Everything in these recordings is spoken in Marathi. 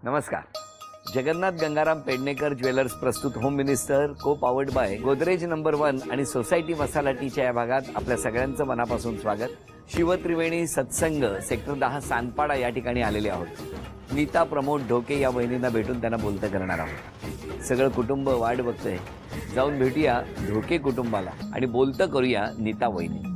नमस्कार. जगन्नाथ गंगाराम पेडणेकर ज्वेलर्स प्रस्तुत होम मिनिस्टर को पावर्ड बाय गोदरेज नंबर 1 आणि सोसायटी मसाला टीच्या या भागात आपल्या सगळ्यांचं मनापासून स्वागत. शिवत्रिवेणी सत्संग सेक्टर 10 सानपाडा या ठिकाणी आलेले आहोत. नीता प्रमोद ढोके या बहिणींना भेटून त्यांना बोलतं करणार आहोत. सगळं कुटुंब वाट बघतंय. जाऊन भेटूया ढोके कुटुंबाला आणि बोलतं करूया नीता वहिनी.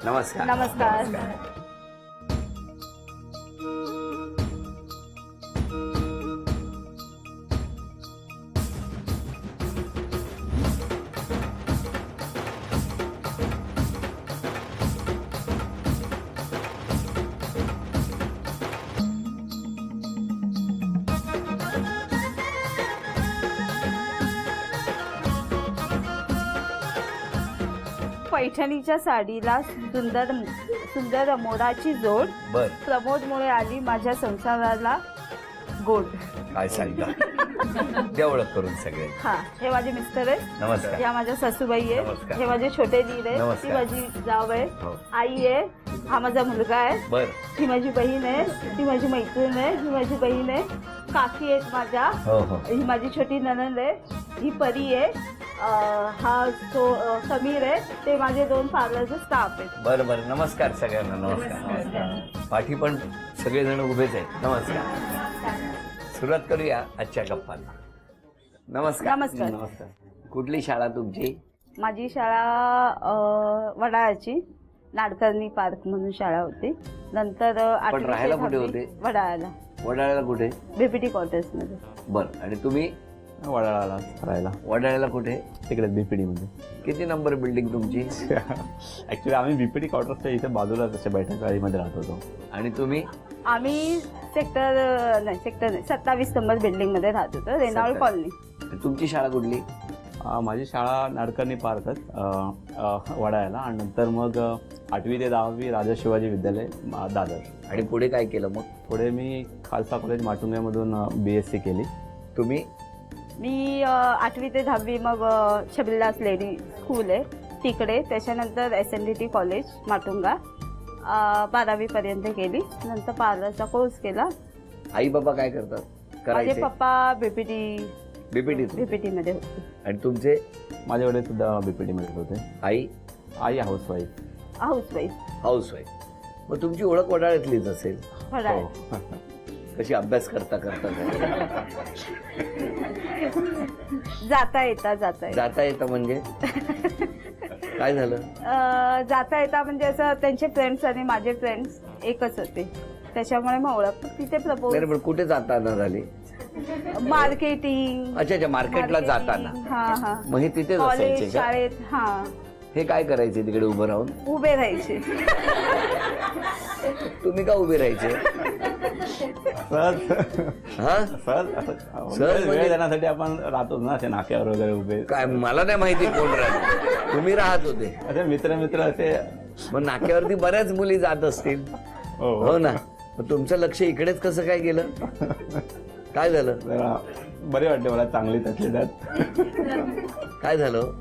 नमस्कार. नमस्कार. पैठणीच्या साडीला सुंदर मोराची जोड. बर. प्रमोदमुळे आली माझ्या संसाराला गोड. काय सांगता द्या ओळख करून सगळे. हा, हे माझे मिस्टर आहेत. नमस्कार. या माझ्या सासूबाई नमस्कार. आहे. हे माझे छोटे दीर आहे. नमस्कार. ती माझी जाव आहे. हो. आई आहे. हा माझा मुलगा आहे. बर. ही माझी बहीण आहे. ती माझी मैत्रीण आहे. ही माझी बहीण आहे. काकी आहेत माझ्या. हो हो. ही माझी छोटी नणंद आहे. ही परी आहे. हा समीर आहे. ते माझे 2 पार्लरचे स्टाफ आहेत. बरं बरं. नमस्कार सगळ्यांना. नमस्कार. पाठी पण सगळेजण उभेच आहेत. नमस्कार. सुरुवात करूया आजच्या गप्पांना. नमस्कार. नमस्कार. नमस्कार. कुठली शाळा तुमची? माझी शाळा वडाळ्याची नाडकर्णी पार्क म्हणून शाळा होती. नंतर पण राहायला कुठे होते? वडाळ्याला. वडाळ्याला कुठे? बीपीटी क्वार्टर्स मध्ये. बरं. आणि तुम्ही? वडाळ्याला राहायला. वडाळ्याला कुठे? तिकडेच बीपीडी मध्ये. किती नंबर बिल्डिंग तुमची? ऍक्च्युली आम्ही बीपीडी क्वार्टर्सच्या इथे बाजूला तसे बैठकमध्ये राहत होतो. आणि तुम्ही? आम्ही सेक्टर 27 नंबर बिल्डिंग मध्ये राहत होतो. रेनावळ कॉलनी. तुमची शाळा कुठली? माझी शाळा नाडकर्णी पार्कच वडाळ्याला. आणि नंतर मग 8वी ते 10वी राजा शिवाजी विद्यालय दादर. आणि पुढे काय केलं मग? पुढे मी खालसा कॉलेज माटुंग्यामधून BSc केली. तुम्ही? मी 8वी ते 10वी मग छबिल्लास लेडी स्कूल आहे तिकडे. त्याच्यानंतर SNDT कॉलेज माटुंगा 12वी पर्यंत केली. नंतर पार्लरचा कोर्स केला. आई बाबा काय करतात? माझे करायचे? पप्पा बीपीटी मध्ये होते. आणि तुमचे? माझे वडील सुद्धा बीपीडी मध्ये होते. आई? आई हाऊसवाईफ. हाऊसवाईफ. मग तुमची ओळख वडाळ्यातलीच असेल. वडाळ्यात. हो. कशी अभ्यास करता जाता येता म्हणजे काय झालं? जाता येता म्हणजे असं त्यांचे फ्रेंड्स आणि माझे फ्रेंड्स एकच होते. त्याच्यामुळे मग ओळख. तिथे प्रपोज. पण कुठे जाताना झाली? मार्केटिंग. अच्छा. मार्केटला जाताना. हा. मग हे तिथेच असायचे कॉलेज का? शाळेत. हा. हे काय करायचे तिकडे उभं राहून? उभे राहायचे. तुम्ही का उभे राहायचे? हा? सहज वेळ देण्यासाठी आपण राहतो ना असे नाक्यावर वगैरे उभे. काय मला नाही माहिती कोण राहत. तुम्ही राहत होते. असे मित्र असे. मग नाक्यावरती बऱ्याच मुली जात असतील. हो ना. मग तुमचं लक्ष इकडेच कसं काय गेलं? काय झालं? बरे वाटले मला. चांगली त्यातली त्यात. काय झालं?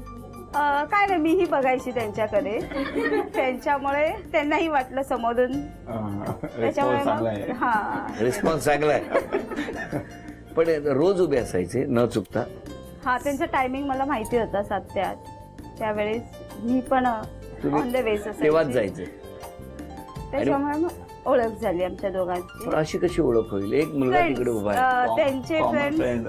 काय नाही, मीही बघायची त्यांच्याकडे. त्यांच्यामुळे त्यांनाही वाटलं समोरून. त्याच्यामुळे मग हा रिस्पॉन्स चांगला आहे. पण रोज उभे असायचे न चुकता? हा, त्यांचा टायमिंग मला माहिती होता 7 ते 8. त्यावेळेस मी पण ऑन द वेज तेव्हाच जायचे. त्याच्यामुळे मग ओळख झाली आमच्या दोघांची. पण अशी कशी ओळख होईल? एक मुलगा तिकडे उभा आहे. त्यांचे फ्रेंड.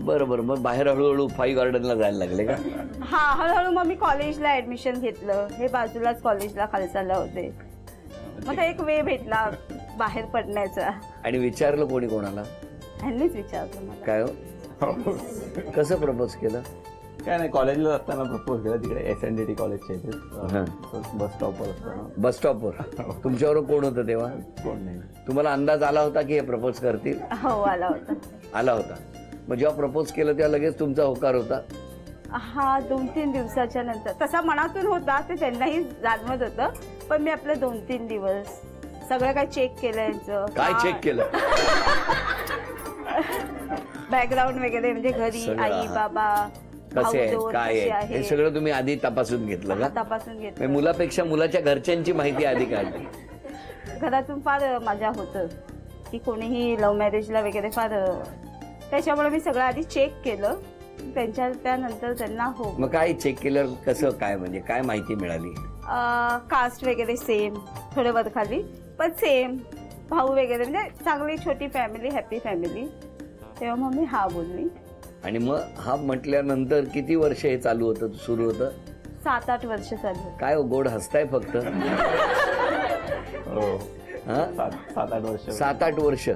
बरं. मग बाहेर हळूहळू 5 गार्डनला जायला लागले का? हा, हळूहळू मग मी कॉलेजला ऍडमिशन घेतलं. हे बाजूलाच कॉलेजला खालसाला होते. मग एक वे भेटला बाहेर पडण्याचा. आणि विचारलं कोणी कोणाला? ह्यांनीच विचारलं मला. काय हो? कसं प्रपोज केलं? काय नाही, कॉलेजला असताना प्रपोज केला तिकडे SNDT कॉलेजच्या इथे. बस स्टॉपवर असताना. बस स्टॉपवर? तुमच्यावर कोण होतं तेव्हा? कोण नाही. तुम्हाला अंदाज आला होता की हे प्रपोज करतील? हो, आला होता. आला होता. मग जेव्हा प्रपोज केलं तेव्हा लगेच तुमचा होकार होता? हा 2-3 दिवसाच्या नंतर तसा मनातून होता, ते त्यांनाही जाणवत होतं, पण मी आपले 2-3 दिवस सगळं काही चेक केलं यांचं. काय चेक केलं? बॅकग्राऊंड वगैरे, म्हणजे घरी सगळं, आई हा. बाबा कसे भाऊ आहेत, दोन काय कसे आहे, हे आहेत, सगळं तुम्ही आधी तपासून घेतलं का? तपासून म्हणजे घेतलं. मुलापेक्षा मुलाच्या घरच्यांची माहिती आधी काढली. घरातून फार मजा होतं की कोणीही लव्ह मॅरेजला वगैरे फार, त्याच्यामुळे मी सगळं आधी चेक केलं. त्यानंतर त्यांना हो मग काय चेक केल्यावर कसं काय, म्हणजे काय माहिती मिळाली? कास्ट वगैरे सेम, थोडं वर खाली पण सेम, भाऊ वगैरे, म्हणजे चांगली छोटी फॅमिली, हॅपी फॅमिली. तेव्हा मग मी हा बोलली. आणि मग हा म्हटल्यानंतर किती वर्ष हे चालू होतं, सुरू होतं? 7-8 वर्ष चालू. काय हो, गोड हसताय फक्त? हो हा, 7-8 वर्ष. 7-8 वर्ष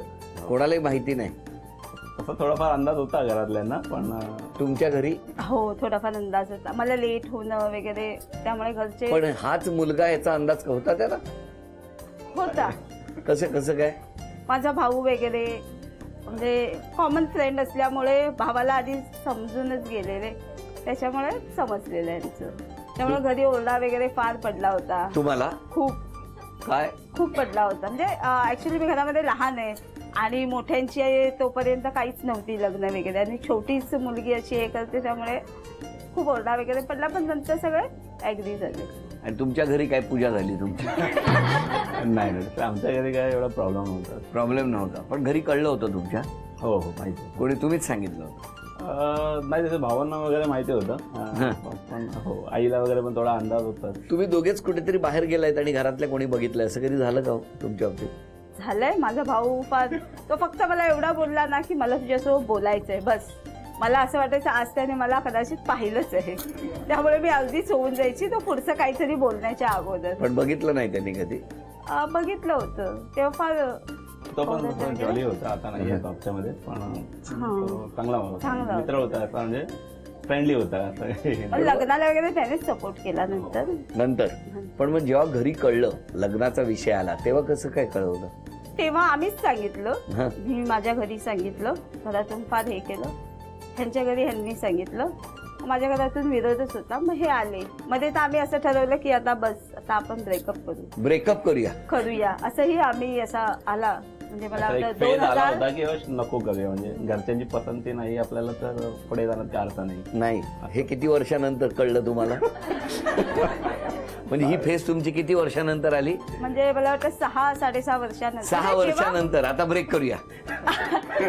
कोणालाही माहिती नाही? असं थोडाफार अंदाज होता घरातल्यांना, पण तुमच्या घरी? हो, थोडाफार अंदाज होता. मला लेट होणं वगैरे, त्यामुळे घरचे. पण हाच मुलगा याचा अंदाज होता त्याला? होता. कसं काय? माझा भाऊ वगैरे, म्हणजे कॉमन फ्रेंड असल्यामुळे भावाला आधी समजूनच गेलेले, त्याच्यामुळे समजलेलं यांचं. त्यामुळे घरी ओरडा वगैरे फार पडला होता. तुम्हाला? खूप काय? खूप पडला होता. म्हणजे ऍक्च्युली मी घरामध्ये लहान आहे आणि मोठ्यांची तोपर्यंत काहीच नव्हती लग्न वगैरे, आणि छोटीच मुलगी अशी हे करते, त्यामुळे खूप ओरडा वगैरे पडला. पण नंतर सगळे ऍग्री झाले. आणि तुमच्या घरी काय पूजा झाली तुमची? नाही, आमच्या घरी काय एवढा प्रॉब्लेम नव्हता. प्रॉब्लेम नव्हता, पण घरी कळलं होतं तुमच्या? हो हो, माहिती. कोणी तुम्हीच सांगितलं होतं? नाही, तसं भावांना वगैरे माहिती होतं, पण हो आईला वगैरे पण थोडा अंदाज होता. तुम्ही दोघेच कुठेतरी बाहेर गेलायत आणि घरातल्या कोणी बघितलं, असं कधी झालं का हो तुमच्या बाबतीत? झालंय. माझा भाऊ फार, तो फक्त मला एवढा बोलला ना की मला तुझ्यासोबत बोलायचंय, बस. मला असं वाटायचं आज त्याने मला कदाचित पाहिलंच आहे, त्यामुळे मी अगदीच होऊन जायची तो पुढचं काहीतरी बोलण्याच्या अगोदर. पण बघितलं नाही त्यांनी कधी? बघितलं होतं तेव्हा फार. तो पण जॉली होता, आता नाही आहे ऑप्शनमध्ये, पण तो चांगला मित्र होता, असा म्हणजे फ्रेंडली होता. पण लग्नाला वगैरे त्यानेच सपोर्ट केला नंतर. पण मग जेव्हा घरी कळलं, लग्नाचा विषय आला, तेव्हा कसं काय कळवलं? तेव्हा आम्हीच सांगितलं, मी माझ्या घरी सांगितलं, घरातून फार हे केलं. ह्यांच्या घरी ह्यांनी सांगितलं, माझ्या घरातून विरोधच होता. मग हे आले मध्ये, तर आम्ही असं ठरवलं की आता बस, आता आपण ब्रेकअप करूया असंही आम्ही असा आला. म्हणजे मला एक फेज आला होता की नको करूया, म्हणजे घरच्यांची पसंती नाही आपल्याला, तर पुढे जाण्यात काय अर्थ नाही. हे किती वर्षानंतर कळलं तुम्हाला? म्हणजे ही फेज तुमची किती वर्षानंतर आली? म्हणजे मला वाटतं 6-6.5 वर्षानंतर. 6 वर्षानंतर आता ब्रेक करूया.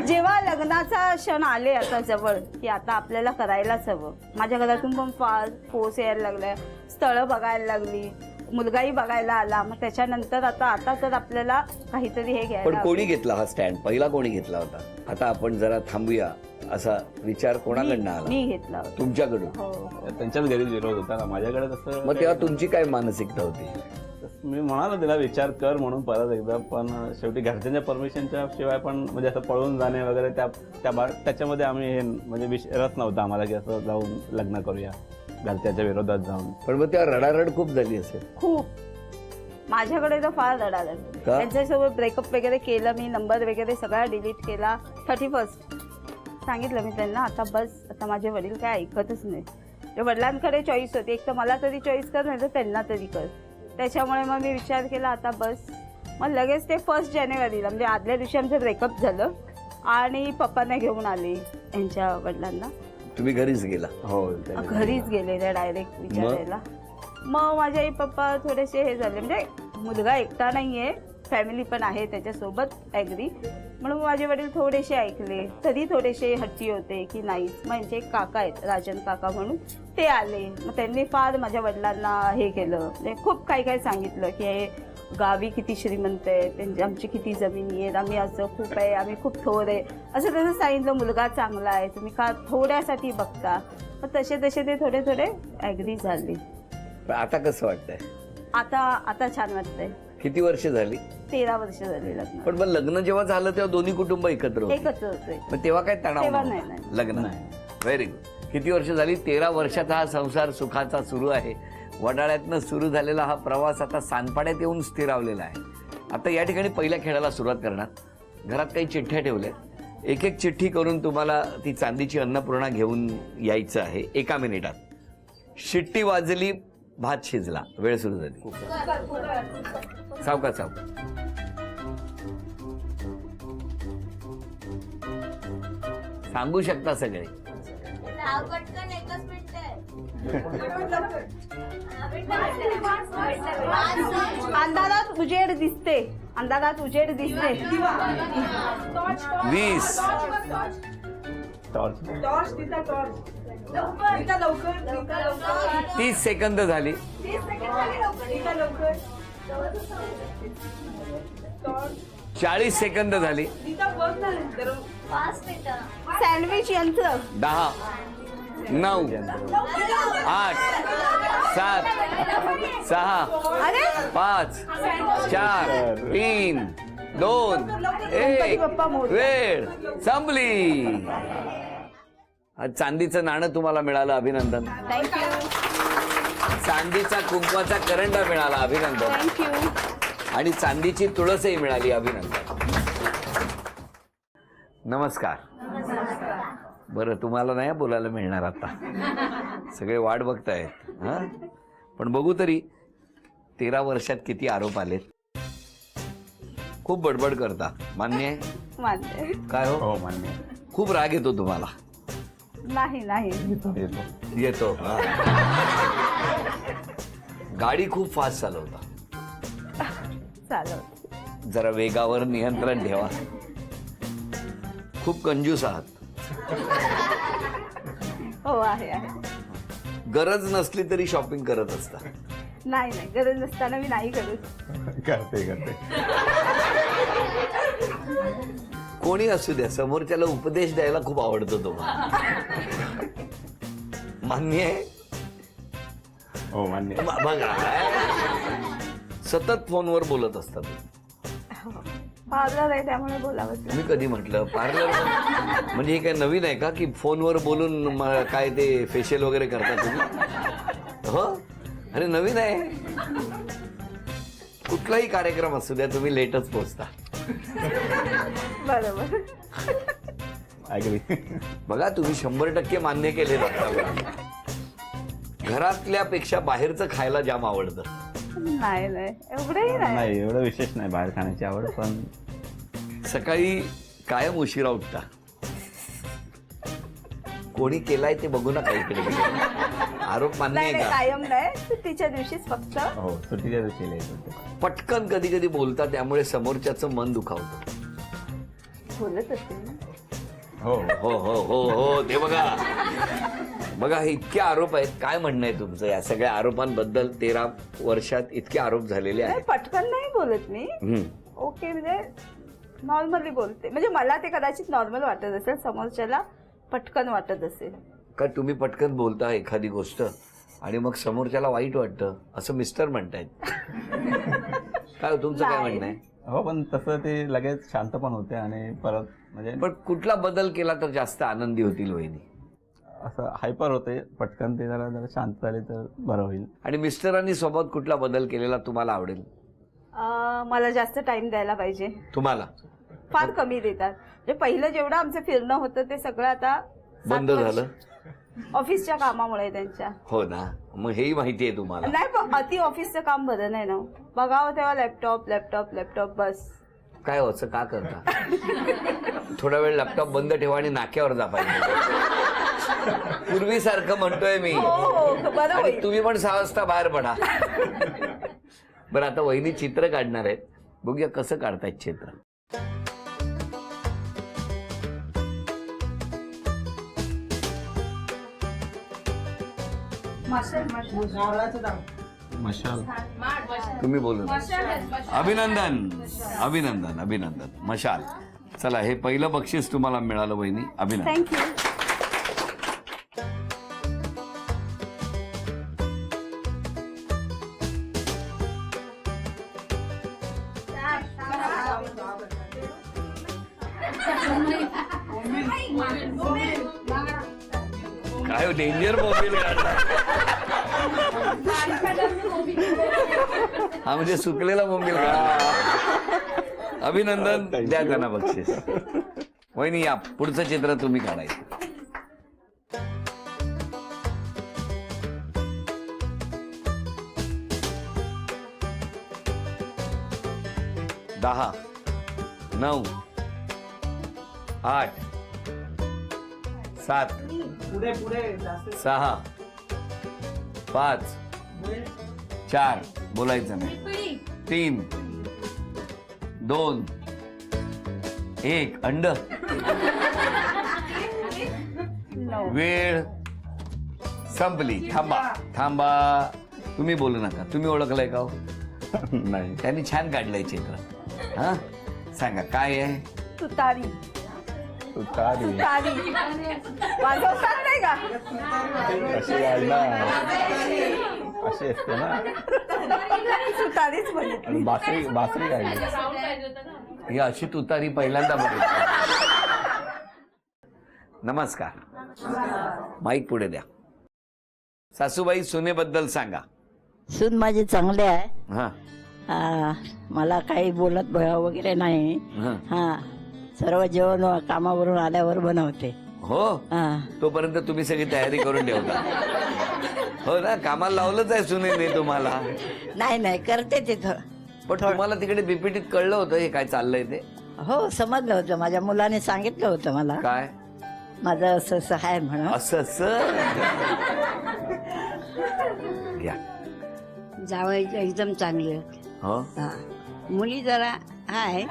जेव्हा लग्नाचा क्षण आले आता जवळ, की आता आपल्याला करायलाच हवं. माझ्या घरातून पण फार फोर्स यायला लागलाय, स्थळं बघायला लागली, मुलगाही बघायला आला. मग त्याच्यानंतर आता तर आपल्याला काहीतरी हे घ्यायला. पण कोणी घेतला हा स्टँड? पहिला कोणी घेतला होता? आता आपण जरा थांबूया असा विचार कोणाकडनं आला? मी घेतला होता. तुमच्याकडून? हो. त्यांच्याच घरी विरोध होता ना, माझ्याकडे तसं. मग तेव्हा तुमची काय मानसिकता होती? मी म्हणालो तिला विचार कर म्हणून परत एकदा, पण शेवटी घरच्यांच्या परमिशनच्या शिवाय पण म्हणजे असं पळून जाणे वगैरे त्याच्यामध्ये आम्ही हे म्हणजे रस नव्हता आम्हाला की असं जाऊन लग्न करूया घरच्याच्या विरोधात जाऊन. पण मग तेव्हा रडारड खूप झाली असेल? खूप. माझ्याकडे तर फार रडारड. त्यांच्यासोबत ब्रेकअप वगैरे केलं मी, नंबर वगैरे सगळा डिलीट केला. 31st सांगितलं मी त्यांना, आता बस, आता माझे वडील काय ऐकतच नाही. वडिलांकडे चॉईस होती, एक तर मला तरी चॉईस कर, नाही तर त्यांना तरी कर. त्याच्यामुळे मग मी विचार केला आता बस. मग लगेच ते 1 जानेवारीला, म्हणजे आदल्या दिवशी आमचं ब्रेकअप झालं आणि पप्पांना घेऊन आले यांच्या वडिलांना. तुम्ही घरीच गेला? हो, घरीच गेले डायरेक्ट विचारायला. मग माझे आई पप्पा थोडेसे हे झाले, म्हणजे मुलगा एकटा नाहीये, फॅमिली पण आहे त्याच्यासोबत ॲग्री, म्हणून माझे वडील थोडेसे ऐकले. तरी थोडेसे हट्टी होते की नाहीच. मग यांचे एक काका आहेत, राजन काका म्हणून, ते आले. मग त्यांनी फार माझ्या वडिलांना हे केलं, म्हणजे खूप काही सांगितलं की हे गावी किती श्रीमंत आहे, आमची किती जमिनी आहेत, आम्ही असं खूप आहे, आम्ही खूप थोर आहे, असं तसं सांगितलं. मुलगा चांगला आहे, तुम्ही का थोड्यासाठी बघता. मग तसे ते थोडे ॲग्री झाले. आता कसं वाटतंय? आता छान वाटतंय. किती वर्ष झाली? 13 वर्ष झाली लग्न. पण मग लग्न जेव्हा झालं तेव्हा दोन्ही कुटुंब एकत्र होते? एकत्र होते. मग तेव्हा काय तणाव? नाही. लग्न नाही. Very good. किती वर्ष झाली? 13 वर्षाचा हा संसार सुखाचा सुरू आहे. वडाळ्यातनं सुरू झालेला हा प्रवास आता सानपाड्यात येऊन स्थिरावलेला आहे. आता या ठिकाणी पहिल्या खेळाला सुरुवात करणार. घरात काही चिठ्ठ्या ठेवल्या, एक एक चिठ्ठी करून तुम्हाला ती चांदीची अन्नपूर्णा घेऊन यायचं आहे 1 मिनिटात. शिट्टी वाजली, भात शिजला, वेळ सुरू झाली. सावकाश सावकाश. सांगू शकता सगळे. अंधारात उजेड दिसते, अंधारात उजेड दिसते. 20. टॉर्च. 30 सेकंद झाली. 40 सेकंद झाली. सँडविच यंत्र. 10, 9, 8, 7, 6, अरे 5, 4, 3, 2, 1. वेळ संपली. आज चांदीचं नाणं तुम्हाला मिळालं, अभिनंदन. थँक्यू चांदीचा कुंकवाचा करंडा मिळाला, अभिनंदन. थँक्यू. आणि चांदीची तुळसही मिळाली, अभिनंदन. नमस्कार. बरं, तुम्हाला नाही बोलायला मिळणार आता, सगळे वाट बघतायत. हा, पण बघू तरी 13 वर्षात किती आरोप आलेत. खूप बडबड करता, मान्य आहे? मान्य. काय हो, हो मान्य. खूप राग येतो तुम्हाला? नाही नाही येतो. हा. गाडी खूप फास्ट चालवता, चालव. जरा वेगावर नियंत्रण ठेवा. खूप कंजूस आहात. हो आहे आहे. गरज नसली तरी शॉपिंग करत असता. नाही नाही, गरज नसताना मी नाही करत. करते. कोणी असू द्या, समोरच्याला उपदेश द्यायला खूप आवडतो तुम्हाला. मान्य आहे? हो मान्य. बघा, सतत फोनवर बोलत असतात. पार्लर आहे त्यामुळे बोलावंच. मी कधी म्हटलं पार्लर म्हणजे हे काय नवीन आहे का की फोनवर बोलून काय ते फेशियल वगैरे करता तुम्ही? हो, अरे नवीन आहे. कुठलाही कार्यक्रम असू द्या, तुम्ही लेटच पोहोचता. बरोबर. ऐकली. बघा, तुम्ही 100% मान्य केले जातात. घरातल्यापेक्षा बाहेरचं खायला जाम आवडतं. नाही नाही, एवढंही नाही. नाही, एवढं विशेष नाही बाहेर खाण्याची आवड, पण सकाळी कायम उशिरा उठता. कोणी केलाय ते बघू नका इकडे. आरोप मान्य नाही आहे नाही, का? कायम नाही, सुट्टीच्या दिवशीच फक्त. हो सुट्टीच्या दिवशी लिहायचं. पटकन कधी कधी बोलता, त्यामुळे समोरच्याचं मन दुखावतं. बोलत असते ना. हो हो हो हो हो, ते बघा बघा, हे इतके आरोप आहेत. काय म्हणणं आहे तुमचं या सगळ्या आरोपांबद्दल? 13 वर्षात इतके आरोप झालेले नाही, आहेत. पटकन नाही बोलत मी. ओके, म्हणजे नॉर्मली बोलते. म्हणजे मला ते कदाचित नॉर्मल वाटत असेल, समोरच्याला पटकन वाटत असेल. का तुम्ही पटकन बोलता एखादी गोष्ट आणि मग समोरच्याला वाईट वाटतं असं मिस्टर म्हणतायत. काय तुमचं काय म्हणणं आहे? हो, पण तसं ते लगेच शांत पण होते आणि परत म्हणजे पण कुठला बदल केला तर जास्त आनंदी होतील वहिनी? असं हायपर होते पटकन, ते जरा शांत झाले तर बरं होईल. आणि मिस्टरांनी सोबत कुठला बदल केलेला तुम्हाला आवडेल? मला जास्त टाइम द्यायला पाहिजे. तुम्हाला फार कमी देतात. म्हणजे पहिलं जेवढं आमचं फिरणं होतं ते सगळं आता 7 बंद वर्ष झालं? ऑफिसच्या कामामुळे त्यांच्या. हो ना, मग हेही माहिती आहे तुम्हाला. नाही, पण अति ऑफिसचं काम बरं नाही ना. बघावं तेव्हा लॅपटॉप लॅपटॉप लॅपटॉप बस. काय हो, असं का करता? थोडा वेळ लॅपटॉप बंद ठेवा आणि नाक्यावर जा पाहिजे. पूर्वीसारखं म्हणतोय मी. हो, बरं आणि होईल. तुम्ही पण 6 वाजता बाहेर पडा. बरं, आता वहिनी चित्र काढणार आहेत, बघूया कसं काढतायत चित्र. मशाल. तुम्ही बोलून अभिनंदन अभिनंदन अभिनंदन. मशाल. चला, हे पहिलं बक्षीस तुम्हाला मिळालं वहिनी, अभिनंदन. थँक्यू. काय डेंजर मोबाईल काढला हा, म्हणजे सुकलेला मोबाईल काढला. अभिनंदन, द्या त्यांना बक्षीस. वहिनी या, पुढचं चित्र तुम्ही काढायचं. दहा, 9, 8, 7, 6, 5, 4, बोलायचं नाही, 3, 2, 1, अंड. वेळ संपली. थांबा थांबा, तुम्ही बोलू नका. तुम्ही ओळखलंय का हो? नाही. त्यांनी छान काढलंय चित्र. हा, सांगा काय आहे? तुतारी. तुतारी. तुतारी वाजवतात नाही का? अशी वाजणार, अशी असते ना. तुतारीच बघितली. आणि बासरी, बासरी काढली. ही अशी तुतारी पहिल्यांदा बघितली. नमस्कार. माईक पुढे द्या. सासूबाई, सुनेबद्दल सांगा. सून माझी चांगले आहे. हा मला काही बोलत वगैरे नाही. हा. हा, सर्व जेवण कामावरून आल्यावर बनवते. हो, हा, तोपर्यंत तुम्ही सगळी तयारी करून ठेवता. हो ना, कामाला लावलंच आहे सुनेने तुम्हाला. नाही नाही करते तिथं. पण तुम्हाला तिकडे बीपीटीत कळलं होतं हे काय चाललंय ते? हो, समजलं होतं. माझ्या मुलाने सांगितलं होतं मला, काय माझं असं असं आहे म्हणून. असं घ्या. जावई एकदम चांगली होती. हो, हा, मुली जरा आहे.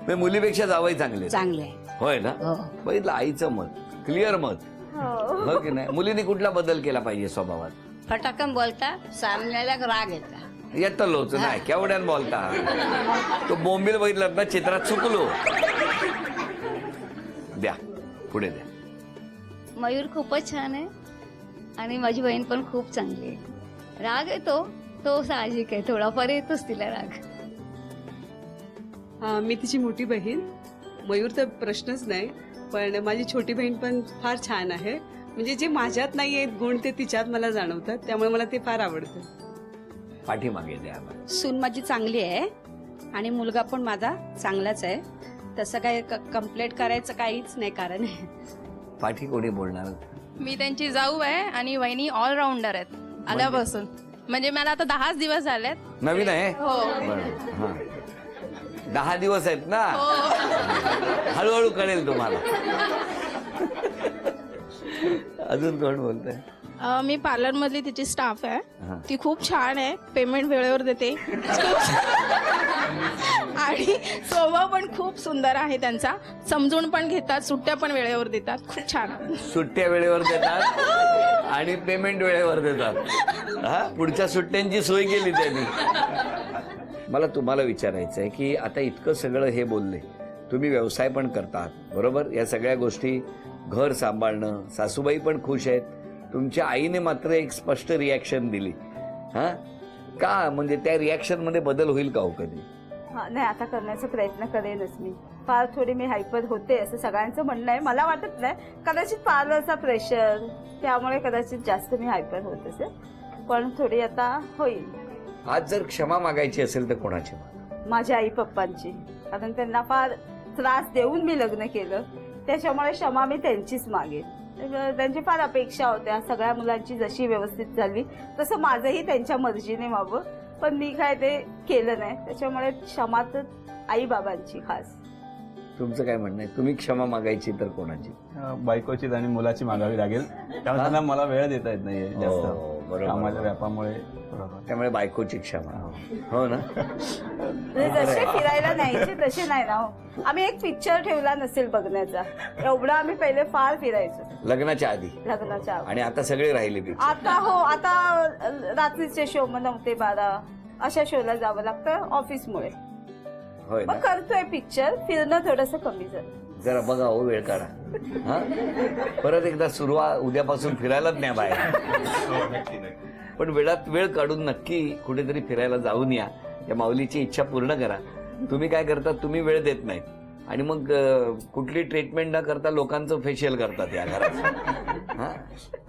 मी मुलीपेक्षा जावई चांगले. चांगले. होय ना? हो. बघितलं, आईचं मत, क्लिअर मत. हो की नाही? मुलीने कुठला बदल केला पाहिजे स्वभावात? फटाकन बोलता, सामन्याला राग येता. येतं लोच नाही, केवढ्यान बोलता. तो बोंबील बघितलं ना चित्रात, चुकलो. द्या, पुढे द्या. मयूर खूपच छान आहे आणि माझी बहीण पण खूप चांगली आहे. राग येतो तो साहजिक आहे, थोडाफार येतोच तिला राग. मी तिची मोठी बहीण. मयूर तर प्रश्नच नाही, पण माझी छोटी बहीण पण फार छान आहे. म्हणजे जे माझ्यात नाही आहेत गुण ते तिच्यात मला जाणवतात, त्यामुळे मला ते फार आवडतं. पाठीमागे द्या. सून माझी चांगली आहे आणि मुलगा पण माझा चांगलाच आहे. तसं काही कंप्लेंट करायचं काहीच नाही कारण आहे. पाठी कोणी बोलणार? मी त्यांची जाऊ आहे आणि वहिनी ऑलराऊंडर आहेत आल्यापासून. म्हणजे मला आता 10 दिवस झालेत. नवीन आहे? हो. बरं, हा. 10 दिवस आहेत ना, हळूहळू कळेल तुम्हाला. अजून कोण बोलतंय? मी पार्लर मधली तिची स्टाफ आहे. हा. ती खूप छान आहे, पेमेंट वेळेवर देते. आणि स्वभाव पण खूप सुंदर आहे त्यांचा. समजून पण घेतात, सुट्ट्या पण वेळेवर देतात. खूप छान. सुट्ट्या वेळेवर देतात आणि पेमेंट वेळेवर देतात. हा, पुढच्या सुट्ट्यांची सोय केली त्यांनी. मला तुम्हाला विचारायचं आहे की आता इतकं सगळं हे बोलले, तुम्ही व्यवसाय पण करतात बरोबर, या सगळ्या गोष्टी, घर सांभाळणं, सासूबाई पण खुश आहेत. तुमच्या आईने मात्र एक स्पष्ट रिॲक्शन दिली. हा का, म्हणजे त्या रिॲक्शन मध्ये बदल होईल का हो कधी? हा, नाही, आता करण्याचा प्रयत्न करेनच मी. फार थोडी मी हायपर होते असं सगळ्यांचं म्हणणं आहे. मला वाटत नाही, कदाचित पार्लरचा प्रेशर त्यामुळे कदाचित जास्त मी हायपर होत असेल, पण थोडी आता होईल. आज जर क्षमा मागायची असेल तर कोणाची? माझ्या आई पप्पांची, कारण त्यांना फार त्रास देऊन मी लग्न केलं, त्याच्यामुळे क्षमा मी त्यांचीच मागेन. त्यांची फार अपेक्षा होत्या, सगळ्या मुलांची जशी व्यवस्थित झाली तसं माझंही त्यांच्या मर्जीने व्हावं, पण मी काय ते केलं नाही, त्याच्यामुळे क्षमा तर आई बाबांची खास. तुमचं काय म्हणणं आहे? तुम्ही क्षमा मागायची तर कोणाची? बायकोची आणि मुलाची मागावी लागेल. त्यामुळे त्यांना मला वेळ देता येत नाहीये जास्त, बरोबर. कामाच्या व्यापामुळे. त्यामुळे बायकोची क्षमा. हो ना? जसे फिरायला न्यायचे तसे नाही ना हो. आम्ही एक पिक्चर ठेवला नसेल बघण्याचा, एवढं आम्ही पहिले फार फिरायचो लग्नाच्या आधी, लग्नाच्या आधी. आणि आता सगळे राहिले पिक्चर. आता हो, आता रात्रीचे शो मग 9 ते 12 अशा शोला जावं लागतं ऑफिसमुळे. होय मग ना? करतोय पिक्चर, फिरणं थोडंसं कमी झालं. जरा बघा हो, वेळ काढा. हा, परत एकदा सुरुवात, उद्यापासून फिरायलाच नाही बाहेर. पण वेळात वेळ काढून नक्की कुठेतरी फिरायला जाऊन या. या माऊलीची इच्छा पूर्ण करा. तुम्ही काय करता, तुम्ही वेळ देत नाही आणि मग कुठली ट्रीटमेंट न करता लोकांचं फेशियल करतात या घरात. हा,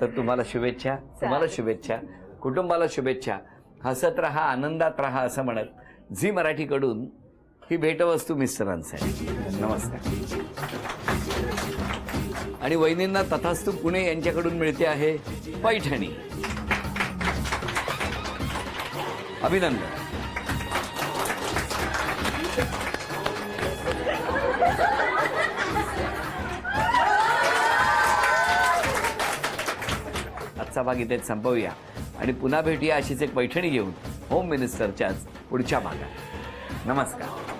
तर तुम्हाला शुभेच्छा, तुम्हाला शुभेच्छा, कुटुंबाला शुभेच्छा. हसत राहा, आनंदात राहा असं म्हणत झी मराठीकडून ही भेटवस्तू मिस्टरांसाठी. नमस्कार. आणि वहिनींना तथास्तु पुणे यांच्याकडून मिळते आहे पैठणी. अभिनंदन. आजचा भाग इथेच संपवूया आणि पुन्हा भेटूया अशीच एक पैठणी घेऊन होम मिनिस्टरच्याच पुढच्या भागात. नमस्कार.